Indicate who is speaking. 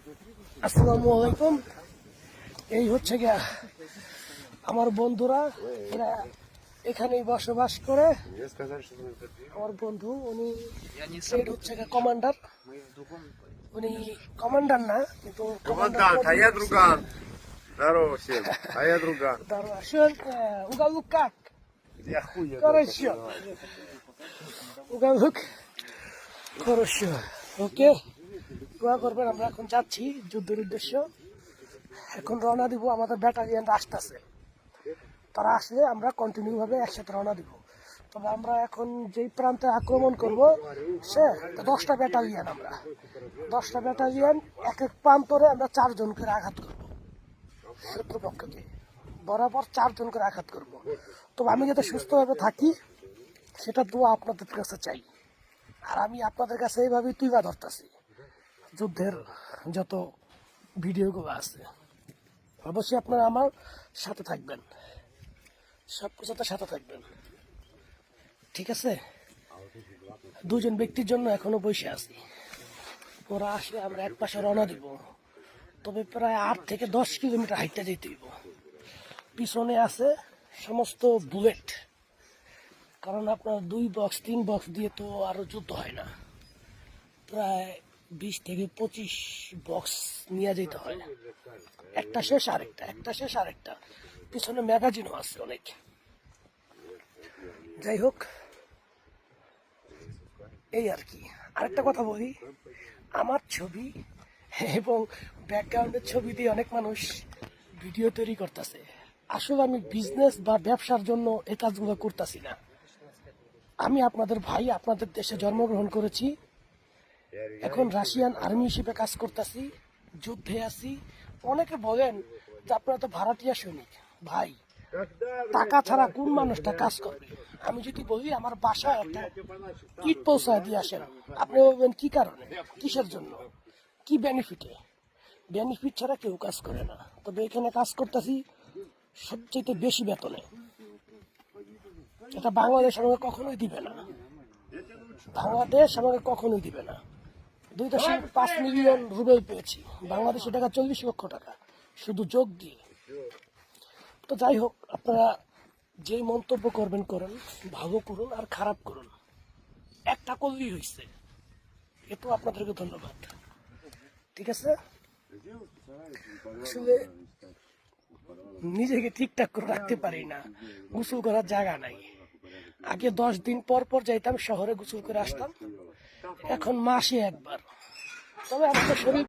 Speaker 1: আসসালামু আলাইকুম। এই হচ্ছে গিয়া আমার বন্ধুরা, এরা এখানেই বসবাস করে। আমার বন্ধু উনি হচ্ছে গিয়া কমান্ডার, উনি কমান্ডার না কিন্তু
Speaker 2: Командант, а я друган. Здорово всем. А я друган.
Speaker 1: уголок как?
Speaker 2: Я хуй.
Speaker 1: Хорошо. উগালুক খরস্য। ওকে, দোয়া করবেন। আমরা এখন যাচ্ছি যুদ্ধের উদ্দেশ্য। এখন রওনা দিব, আমাদের ব্যাটালিয়ানরা আসতেছে। তারা আসলে আমরা কন্টিনিউ ভাবে একসাথে রওনা দিব। তবে আমরা এখন যেই প্রান্তে আক্রমণ করব সে 10টা ব্যাটালিয়ান, আমরা 10টা ব্যাটালিয়ান এক এক প্রান্তরে আমরা 4 জন করে আঘাত করব। শত্রুপক্ষকে বরাবর 4 জন করে আঘাত করব। তবে আমি যাতে সুস্থভাবে থাকি সেটা দোয়া আপনাদের কাছে চাই। আর আমি আপনাদের কাছে এইভাবেই তুইবা ধরতেছি যুদ্ধের যত ভিডিওগুলো আছে। অবশ্যই আপনারা আমার সাথে থাকবেন, সব কিছুতে সাথে থাকবেন, ঠিক আছে? 2 জন ব্যক্তির জন্য এখনো বসে আছি। ওরা আসলে আমরা এক পাশে রওনা দিব। তবে প্রায় 8 থেকে 10 কিলোমিটার হাইটটা যেতে দিব। পিছনে আছে সমস্ত বুলেট, কারণ আপনার 2 বক্স 3 বক্স দিয়ে তো আরো যুদ্ধ হয় না। প্রায় 20 থেকে 25 বক্স নিয়ে যেতে হয়। একটা শেষ আরেকটা, একটা শেষ আরেকটা। পিছনে ম্যাগাজিনও আছে অনেক। যাই হোক, এই আর কি। আরেকটা কথা বলি, আমার ছবি এবং ব্যাকগ্রাউন্ডের ছবি দিয়ে অনেক মানুষ ভিডিও তৈরি করতেছে। আসলে আমি বিজনেস বা ব্যবসার জন্য এই কাজগুলো করতেছি না। আমি আপনাদের ভাই, আপনাদের দেশে জন্মগ্রহণ করেছি। এখন রাশিয়ান আর্মি হিসেবে কাজ করতেছি, যুদ্ধে আছি। অনেকে বলেন যে আপনারা তো ভাড়াটিয়া সৈনিক। ভাই, টাকা ছাড়া কোন মানুষটা কাজ করবে? আমি যদি বলি আমার বাসায় একটা কিট পৌঁছায় দিয়ে আসেন, আপনি বলবেন কি কারণে, কিসের জন্য, কি বেনিফিটে? বেনিফিট ছাড়া কেউ কাজ করে না। তবে এখানে কাজ করতেছি সবচেয়ে বেশি বেতনে। এটা বাংলাদেশ আমাকে কখনোই দিবে না, বাংলাদেশ আমাকে কখনোই দিবে না। 2.5 মিলিয়ন রুবেল পেয়েছি, বাংলাদেশি টাকা 40 লক্ষ টাকা শুধু যোগ দিয়ে। তো যাই হোক, আপনারা যেই মন্তব্য করবেন করেন, ভালো করুন আর খারাপ করুন, একটা করলেই হয়েছে। এতো আপনাদেরকে ধন্যবাদ, ঠিক আছে? আসলে নিজেকে ঠিকঠাক করে রাখতে পারি না, গোসল করার জায়গা নাই। আগে 10 দিন পর পর যাইতাম শহরে, গোসল করে আসতাম। এখন মাসে একবার। তবে আমাদের শরীর